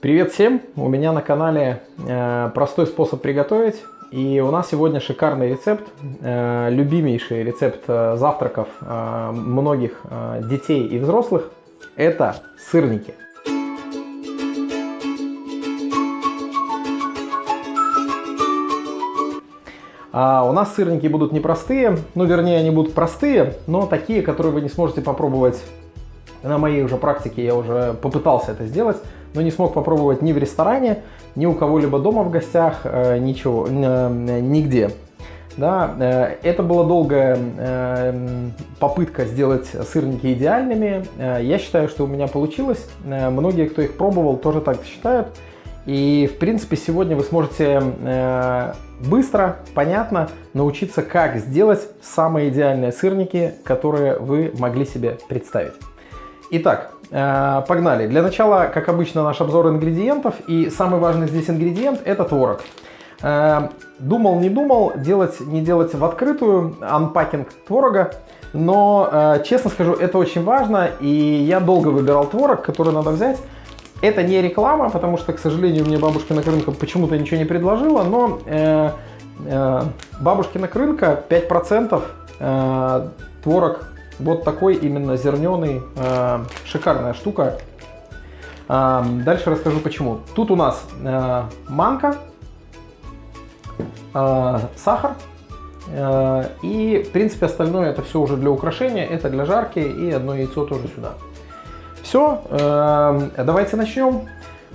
Привет всем! У меня на канале простой способ приготовить. И у нас сегодня шикарный рецепт, любимейший рецепт завтраков многих детей и взрослых. Это сырники. У нас сырники будут непростые, ну вернее они будут простые, но такие, которые вы не сможете попробовать. На моей уже практике я уже попытался это сделать, но не смог попробовать ни в ресторане, ни у кого-либо дома в гостях, ничего, нигде. Да, это была долгая попытка сделать сырники идеальными. Я считаю, что у меня получилось. Многие, кто их пробовал, тоже так считают. И, в принципе, сегодня вы сможете быстро, понятно научиться, как сделать самые идеальные сырники, которые вы могли себе представить. Итак, погнали. Для начала, как обычно, наш обзор ингредиентов. И самый важный здесь ингредиент – это творог. Думал, не думал, делать, не делать в открытую анпакинг творога. Но, честно скажу, это очень важно. И я долго выбирал творог, который надо взять. Это не реклама, потому что, к сожалению, мне бабушкина крынка почему-то ничего не предложила. Но бабушкина крынка 5% творог. Вот такой именно зерненый, шикарная штука. Дальше расскажу почему. Тут у нас манка, сахар и, в принципе, остальное это все уже для украшения. Это для жарки и одно яйцо тоже сюда. Все, давайте начнем.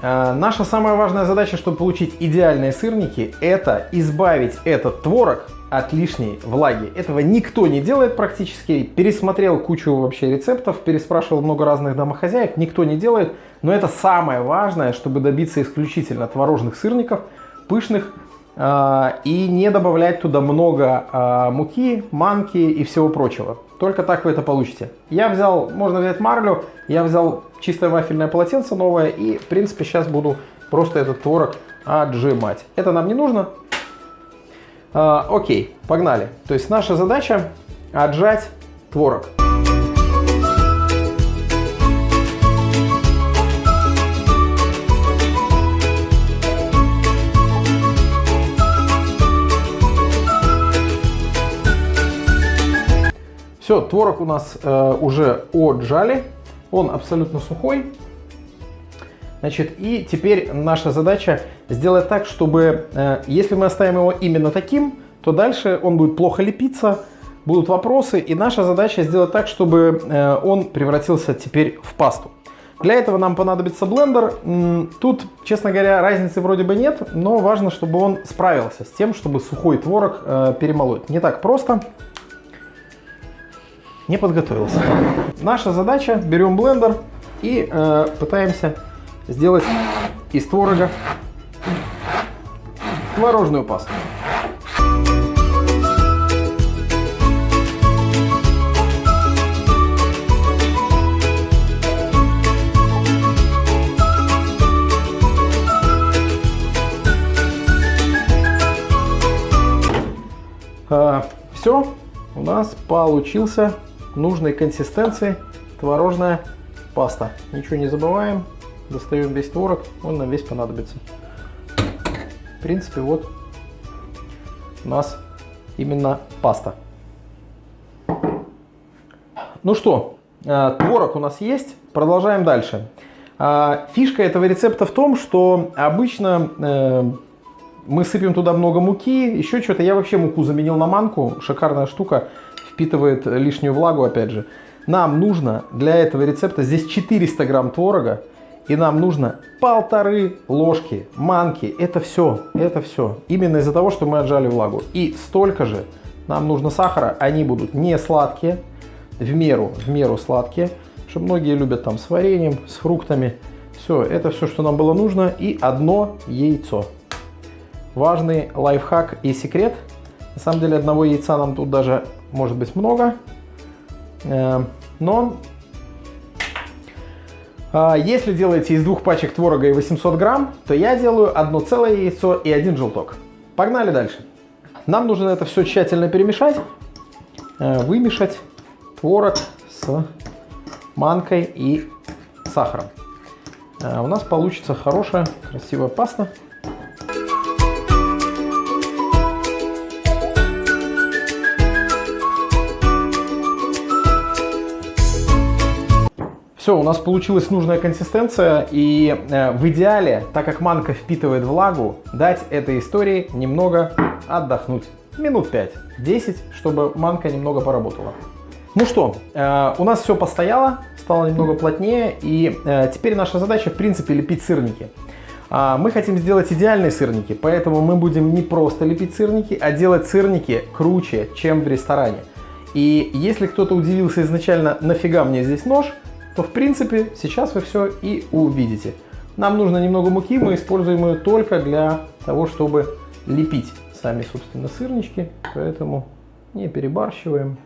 Наша самая важная задача, чтобы получить идеальные сырники, это избавить этот творог от лишней влаги. Этого никто не делает практически. Пересмотрел кучу вообще рецептов, переспрашивал много разных домохозяек, никто не делает. Но это самое важное, чтобы добиться исключительно творожных сырников, пышных, и не добавлять туда много муки, манки и всего прочего. Только так вы это получите. Я взял, можно взять марлю, я взял чистое вафельное полотенце новое и, в принципе, сейчас буду просто этот творог отжимать. Это нам не нужно. Окей, погнали. То есть наша задача отжать творог. Все, творог у нас уже отжали, он абсолютно сухой. Значит, и теперь наша задача сделать так, чтобы, если мы оставим его именно таким, то дальше он будет плохо лепиться, будут вопросы, и наша задача сделать так, чтобы он превратился теперь в пасту. Для этого нам понадобится блендер. Тут, честно говоря, разницы вроде бы нет, но важно, чтобы он справился с тем, чтобы сухой творог перемолоть. Не так просто. Не подготовился. Наша задача, берем блендер и пытаемся сделать из творога творожную пасту. Все, у нас получился нужной консистенции творожная паста. Ничего не забываем. Достаем весь творог, он нам весь понадобится. В принципе, вот у нас именно паста. Ну что, творог у нас есть, продолжаем дальше. Фишка этого рецепта в том, что обычно мы сыпем туда много муки, еще что-то. Я вообще муку заменил на манку, шикарная штука, впитывает лишнюю влагу опять же. Нам нужно для этого рецепта здесь 400 грамм творога. И нам нужно 1,5 ложки манки. Это все. Именно из-за того, что мы отжали влагу. И столько же нам нужно сахара. Они будут не сладкие, в меру сладкие. Что многие любят там с вареньем, с фруктами. Все, это все, что нам было нужно. И одно яйцо. Важный лайфхак и секрет. На самом деле одного яйца нам тут даже может быть много. Но если делаете из 2 пачек творога и 800 грамм, то я делаю одно целое яйцо и 1 желток. Погнали дальше. Нам нужно это все тщательно перемешать, вымешать творог с манкой и сахаром. у нас получится хорошая, красивая паста. Все, у нас получилась нужная консистенция, и в идеале, так как манка впитывает влагу, дать этой истории немного отдохнуть. Минут 5-10, чтобы манка немного поработала. Ну что, у нас все постояло, стало немного плотнее, и теперь наша задача, в принципе, лепить сырники. Мы хотим сделать идеальные сырники, поэтому мы будем не просто лепить сырники, а делать сырники круче, чем в ресторане. И если кто-то удивился изначально, нафига мне здесь нож, то в принципе сейчас вы все и увидите. Нам нужно немного муки, мы используем ее только для того, чтобы лепить сами, собственно, сырнички, поэтому не перебарщиваем.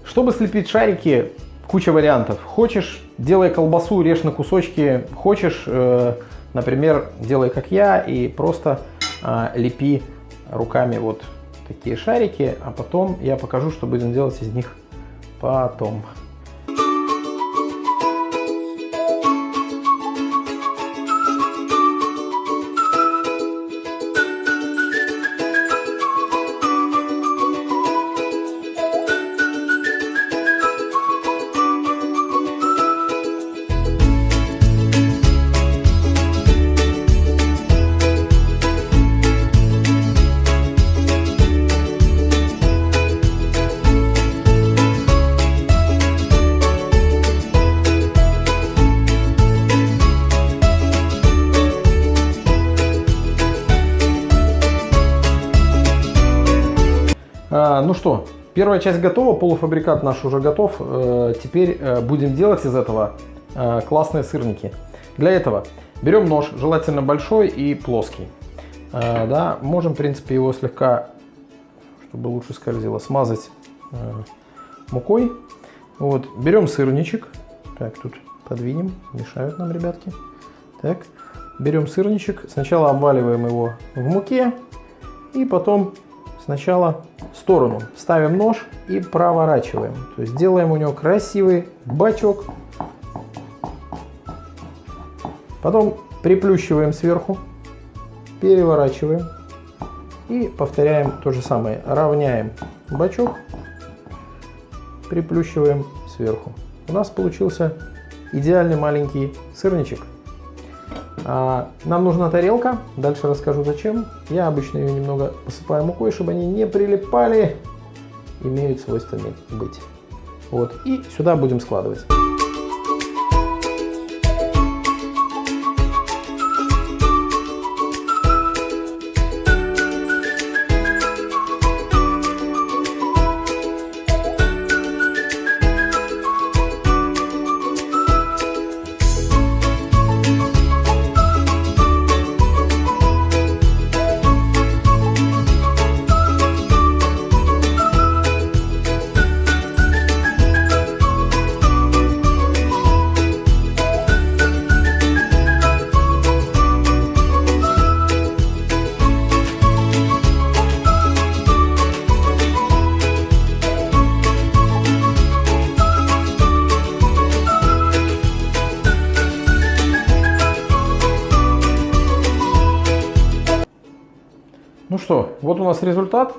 Чтобы слепить шарики, куча вариантов. Хочешь, делай колбасу, режь на кусочки, хочешь, например, делай как я и просто лепи руками вот такие шарики, а потом я покажу, что будем делать из них потом. Ну что, первая часть готова, полуфабрикат наш уже готов. Теперь будем делать из этого классные сырники. Для этого берем нож, желательно большой и плоский. Да, можем, в принципе, его слегка, чтобы лучше скользило, смазать мукой. Вот, берем сырничек. Так, тут подвинем, мешают нам ребятки. Так, берем сырничек, сначала обваливаем его в муке и потом сначала в сторону ставим нож и проворачиваем. То есть делаем у него красивый бачок. Потом приплющиваем сверху, переворачиваем и повторяем то же самое. Равняем бачок, приплющиваем сверху. У нас получился идеальный маленький сырничек. Нам нужна тарелка, дальше расскажу зачем. Я обычно ее немного посыпаю мукой, чтобы они не прилипали, имеют свойство быть. Вот, и сюда будем складывать. Ну что, вот у нас результат.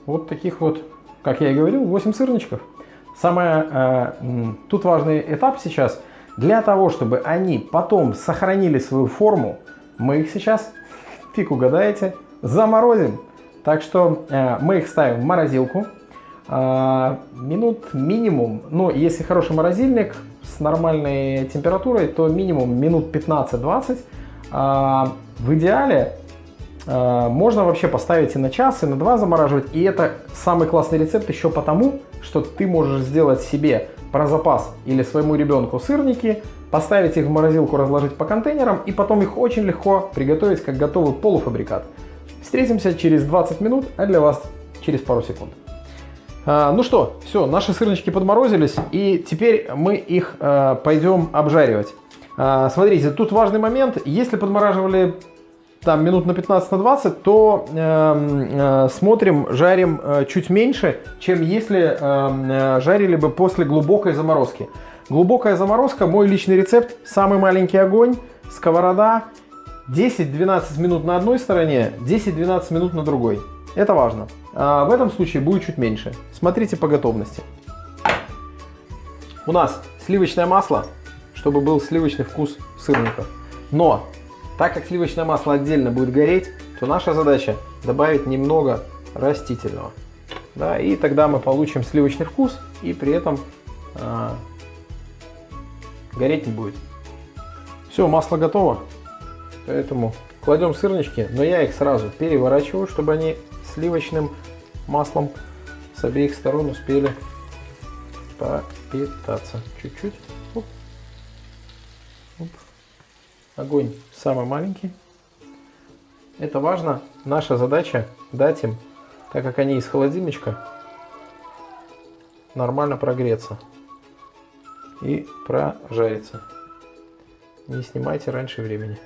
Вот таких вот, как я и говорил, 8 сырничков. Тут важный этап сейчас. Для того, чтобы они потом сохранили свою форму, мы их сейчас, фиг угадаете, заморозим. Так что мы их ставим в морозилку. Минут минимум, ну если хороший морозильник с нормальной температурой, то минимум минут 15-20. В идеале можно вообще поставить и на час, и на 2 замораживать. И это самый классный рецепт еще потому, что ты можешь сделать себе про запас или своему ребенку сырники, поставить их в морозилку, разложить по контейнерам, и потом их очень легко приготовить как готовый полуфабрикат. Встретимся через 20 минут, а для вас через пару секунд. Ну что, все, наши сырнички подморозились, и теперь мы их пойдем обжаривать. Смотрите, тут важный момент, если подмораживали там минут на 15-20, то смотрим, жарим чуть меньше, чем если жарили бы после глубокой заморозки. Глубокая заморозка, мой личный рецепт, самый маленький огонь, сковорода, 10-12 минут на одной стороне, 10-12 минут на другой. Это важно. А в этом случае будет чуть меньше. Смотрите по готовности. У нас сливочное масло, чтобы был сливочный вкус сырников. Но, так как сливочное масло отдельно будет гореть, то наша задача добавить немного растительного. Да, и тогда мы получим сливочный вкус, и при этом гореть не будет. Все, масло готово. Поэтому кладем сырнички, но я их сразу переворачиваю, чтобы они сливочным маслом с обеих сторон успели пропитаться. Чуть-чуть. Оп. Оп. Огонь самый маленький. Это важно. Наша задача дать им, так как они из холодильничка, нормально прогреться и прожариться. Не снимайте раньше времени.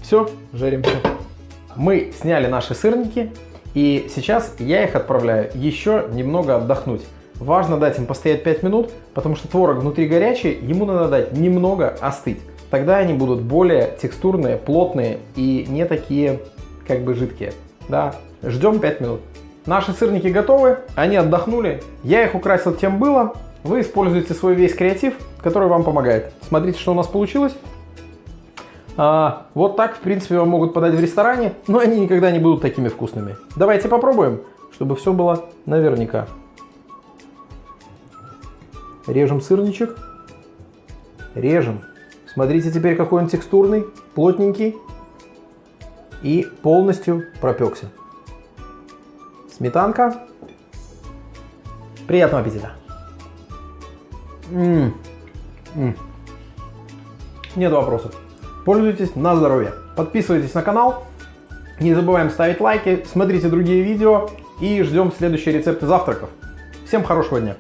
Все, жаримся. Мы сняли наши сырники, и сейчас я их отправляю еще немного отдохнуть. Важно дать им постоять 5 минут, потому что творог внутри горячий, ему надо дать немного остыть. Тогда они будут более текстурные, плотные и не такие как бы жидкие. Да, ждем 5 минут. Наши сырники готовы, они отдохнули. Я их украсил тем было. Вы используете свой весь креатив, который вам помогает. Смотрите, что у нас получилось. Вот так, в принципе, вам могут подать в ресторане, но они никогда не будут такими вкусными. Давайте попробуем, чтобы все было наверняка. Режем сырничек. Режем. Смотрите теперь, какой он текстурный, плотненький и полностью пропекся. Сметанка. Приятного аппетита. Нет вопросов. Пользуйтесь на здоровье. Подписывайтесь на канал. Не забываем ставить лайки. Смотрите другие видео. И ждем следующие рецепты завтраков. Всем хорошего дня.